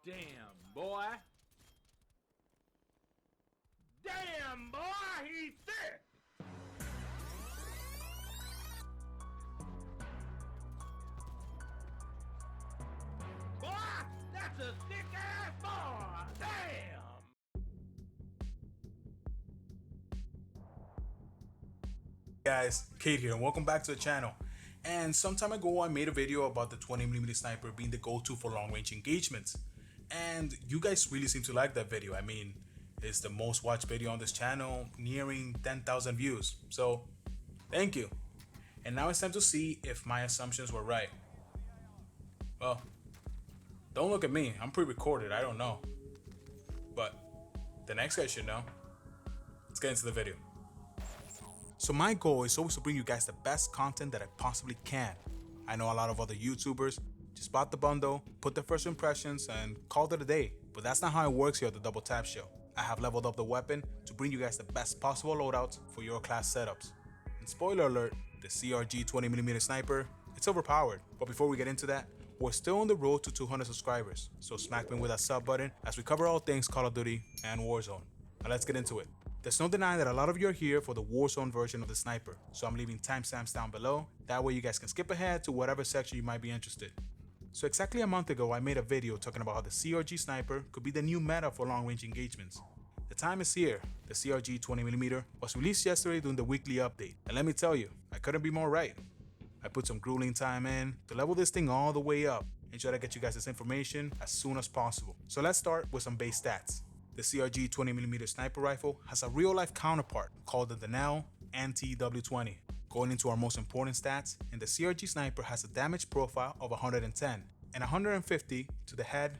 Damn, boy. Damn, boy, he's thick. Boy, that's a thick-ass boy. Damn. Guys, Kate here and welcome back to the channel. And some time ago I made a video about the 20mm sniper being the go-to for long-range engagements, and you guys really seem to like that video. I mean, it's the most watched video on this channel, nearing 10,000 views, so thank you. And now it's time to see if my assumptions were right. Well, don't look at me, I'm pre-recorded, I don't know, but the next guy should know. Let's get into the video. So my goal is always to bring you guys the best content that I possibly can. I know a lot of other YouTubers just bought the bundle, put their first impressions, and called it a day. But that's not how it works here at the Double Tap Show. I have leveled up the weapon to bring you guys the best possible loadouts for your class setups. And spoiler alert, the ZRG 20mm sniper, it's overpowered. But before we get into that, we're still on the road to 200 subscribers. So smack me with that sub button as we cover all things Call of Duty and Warzone. Now let's get into it. There's no denying that a lot of you are here for the Warzone version of the sniper, so I'm leaving timestamps down below, that way you guys can skip ahead to whatever section you might be interested. So exactly a month ago I made a video talking about how the ZRG sniper could be the new meta for long range engagements. The time is here. The ZRG 20mm was released yesterday during the weekly update, and let me tell you, I couldn't be more right. I put some grueling time in to level this thing all the way up and try to get you guys this information as soon as possible. So let's start with some base stats. The ZRG 20mm sniper rifle has a real-life counterpart called the Denel NT-W20. Going into our most important stats, and the ZRG sniper has a damage profile of 110 and 150 to the head,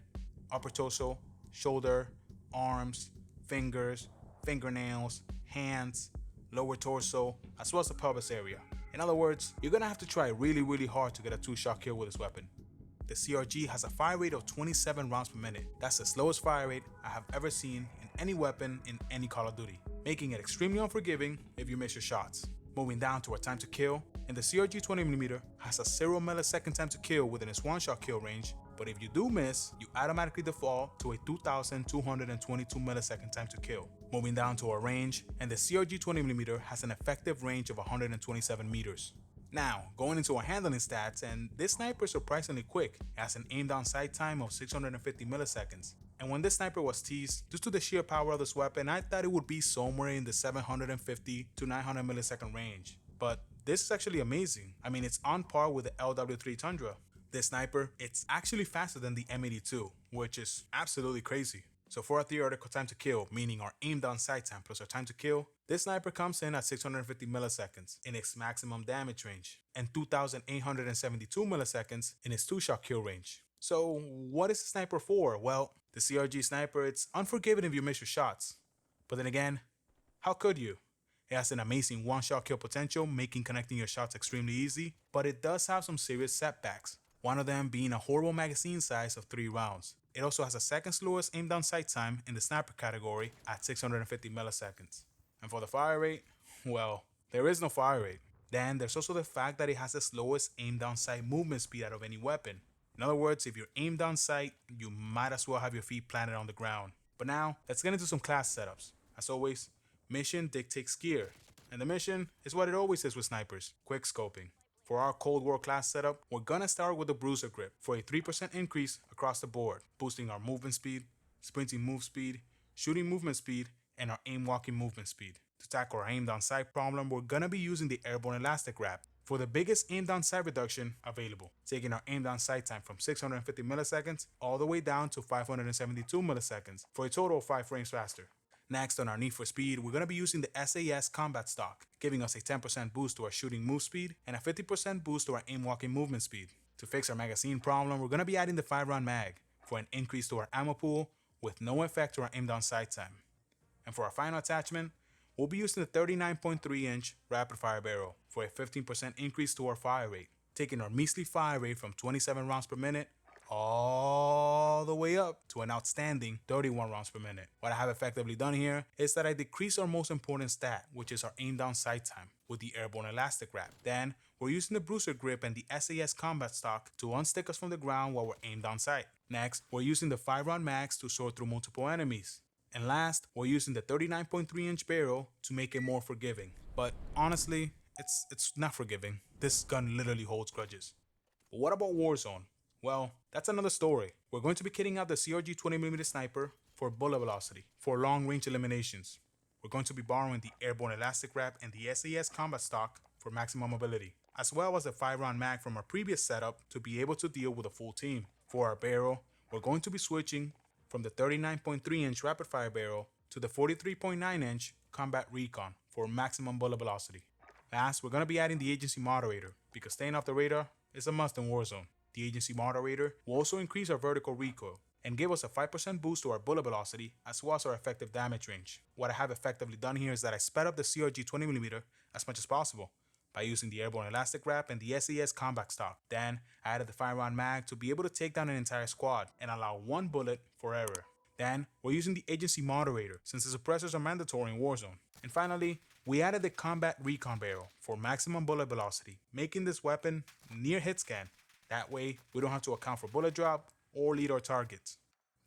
upper torso, shoulder, arms, fingers, fingernails, hands, lower torso, as well as the pelvis area. In other words, you're gonna have to try really hard to get a 2-shot kill with this weapon. The ZRG has a fire rate of 27 rounds per minute. That's the slowest fire rate I have ever seen in any weapon in any Call of Duty, making it extremely unforgiving if you miss your shots. Moving down to our time to kill, and the ZRG 20mm has a 0 millisecond time to kill within its 1-shot kill range, but if you do miss, you automatically default to a 2,222 millisecond time to kill. Moving down to our range, and the ZRG 20mm has an effective range of 127 meters. Now, going into our handling stats, and this sniper is surprisingly quick. It has an aim down sight time of 650 milliseconds. And when this sniper was teased, due to the sheer power of this weapon, I thought it would be somewhere in the 750 to 900 millisecond range. But this is actually amazing. I mean, it's on par with the LW3 Tundra. This sniper, it's actually faster than the M82, which is absolutely crazy. So for our theoretical time to kill, meaning our aim down sight time plus our time to kill, this sniper comes in at 650 milliseconds in its maximum damage range and 2,872 milliseconds in its 2-shot kill range. So what is the sniper for? Well, the ZRG sniper, it's unforgiving if you miss your shots. But then again, how could you? It has an amazing 1-shot kill potential, making connecting your shots extremely easy, but it does have some serious setbacks. One of them being a horrible magazine size of 3 rounds. It also has a second slowest aim down sight time in the sniper category at 650 milliseconds. And for the fire rate, well, there is no fire rate. Then there's also the fact that it has the slowest aim down sight movement speed out of any weapon. In other words, if you're aim down sight, you might as well have your feet planted on the ground. But now, let's get into some class setups. As always, mission dictates gear. And the mission is what it always is with snipers, quick scoping. For our Cold War class setup, we're gonna start with the Bruiser Grip for a 3% increase across the board, boosting our movement speed, sprinting move speed, shooting movement speed, and our aim walking movement speed. To tackle our aim down sight problem, we're gonna be using the Airborne Elastic Wrap for the biggest aim down sight reduction available, taking our aim down sight time from 650 milliseconds all the way down to 572 milliseconds for a total of 5 frames faster. Next, on our need for speed, we're going to be using the SAS Combat Stock, giving us a 10% boost to our shooting move speed and a 50% boost to our aim walking movement speed. To fix our magazine problem, we're going to be adding the 5-round mag for an increase to our ammo pool with no effect to our aim down sight time. And for our final attachment, we'll be using the 39.3-inch rapid fire barrel for a 15% increase to our fire rate, taking our measly fire rate from 27 rounds per minute all the way up to an outstanding 31 rounds per minute. What I have effectively done here is that I decrease our most important stat, which is our aim down sight time, with the Airborne Elastic Wrap. Then we're using the bruiser grip and the SAS combat stock to unstick us from the ground while we're aimed on sight. Next, we're using the 5-round mags to sort through multiple enemies. And last, we're using the 39.3-inch barrel to make it more forgiving. But honestly, it's not forgiving. This gun literally holds grudges. But what about Warzone? Well, that's another story. We're going to be kitting out the ZRG 20mm sniper for bullet velocity, for long-range eliminations. We're going to be borrowing the airborne elastic wrap and the SAS combat stock for maximum mobility, as well as the 5-round mag from our previous setup to be able to deal with a full team. For our barrel, we're going to be switching from the 39.3-inch rapid-fire barrel to the 43.9-inch combat recon for maximum bullet velocity. Last, we're going to be adding the agency moderator, because staying off the radar is a must in Warzone. The agency moderator will also increase our vertical recoil and give us a 5% boost to our bullet velocity as well as our effective damage range. What I have effectively done here is that I sped up the ZRG 20mm as much as possible by using the airborne elastic wrap and the SAS combat stock. Then I added the 5-round mag to be able to take down an entire squad and allow 1 bullet for error. Then we're using the agency moderator since the suppressors are mandatory in Warzone. And finally, we added the combat recon barrel for maximum bullet velocity, making this weapon near hit scan. That way, we don't have to account for bullet drop or lead our targets.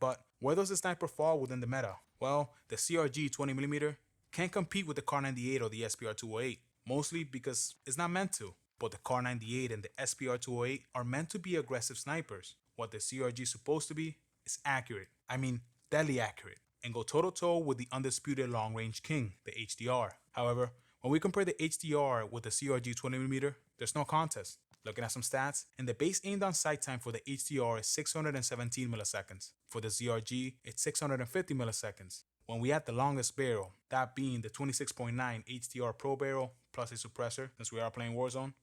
But where does the sniper fall within the meta? Well, the ZRG 20mm can't compete with the Kar 98 or the SPR 208, mostly because it's not meant to. But the Kar 98 and the SPR 208 are meant to be aggressive snipers. What the ZRG is supposed to be is accurate. I mean, deadly accurate, and go toe-to-toe with the undisputed long-range king, the HDR. However, when we compare the HDR with the ZRG 20mm, there's no contest. Looking at some stats, and the base aimed on sight time for the HDR is 617 milliseconds. For the ZRG, it's 650 milliseconds. When we add the longest barrel, that being the 26.9 HDR Pro barrel plus a suppressor, since we are playing Warzone,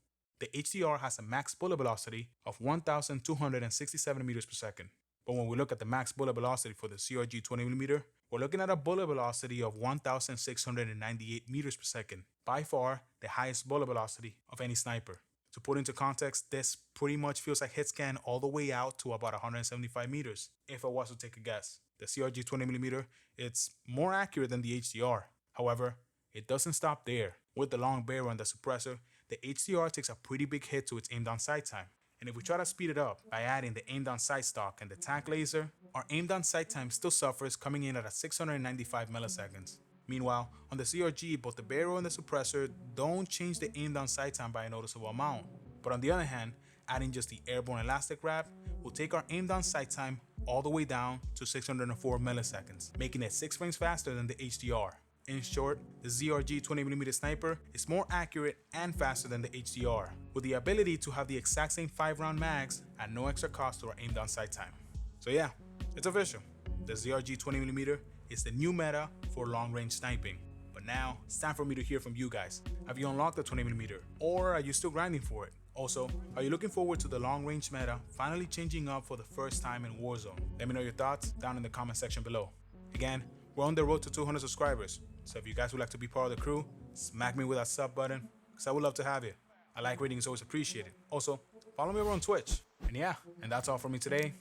the HDR has a max bullet velocity of 1,267 meters per second. But when we look at the max bullet velocity for the ZRG 20mm, we're looking at a bullet velocity of 1,698 meters per second, by far the highest bullet velocity of any sniper. To put into context, this pretty much feels like hit scan all the way out to about 175 meters, if I was to take a guess. The ZRG 20mm, it's more accurate than the HDR. However, it doesn't stop there. With the long barrel and the suppressor, the HDR takes a pretty big hit to its aimed on sight time. And if we try to speed it up by adding the aimed on sight stock and the tank laser, our aimed on sight time still suffers, coming in at 695 milliseconds. Meanwhile, on the ZRG, both the barrel and the suppressor don't change the aimed on sight time by a noticeable amount. But on the other hand, adding just the airborne elastic wrap will take our aimed on sight time all the way down to 604 milliseconds, making it 6 frames faster than the HDR. In short, the ZRG 20mm sniper is more accurate and faster than the HDR, with the ability to have the exact same 5-round mags at no extra cost to our aimed on sight time. So yeah, it's official. The ZRG 20mm is the new meta for long-range sniping. But now, it's time for me to hear from you guys. Have you unlocked the 20mm, or are you still grinding for it? Also, are you looking forward to the long-range meta finally changing up for the first time in Warzone? Let me know your thoughts down in the comment section below. Again, we're on the road to 200 subscribers, so if you guys would like to be part of the crew, smack me with that sub button, because I would love to have you. A like rating is always appreciated. Also, follow me over on Twitch. And yeah, and that's all for me today.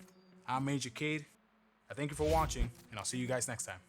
I'm Major Cade. I thank you for watching, and I'll see you guys next time.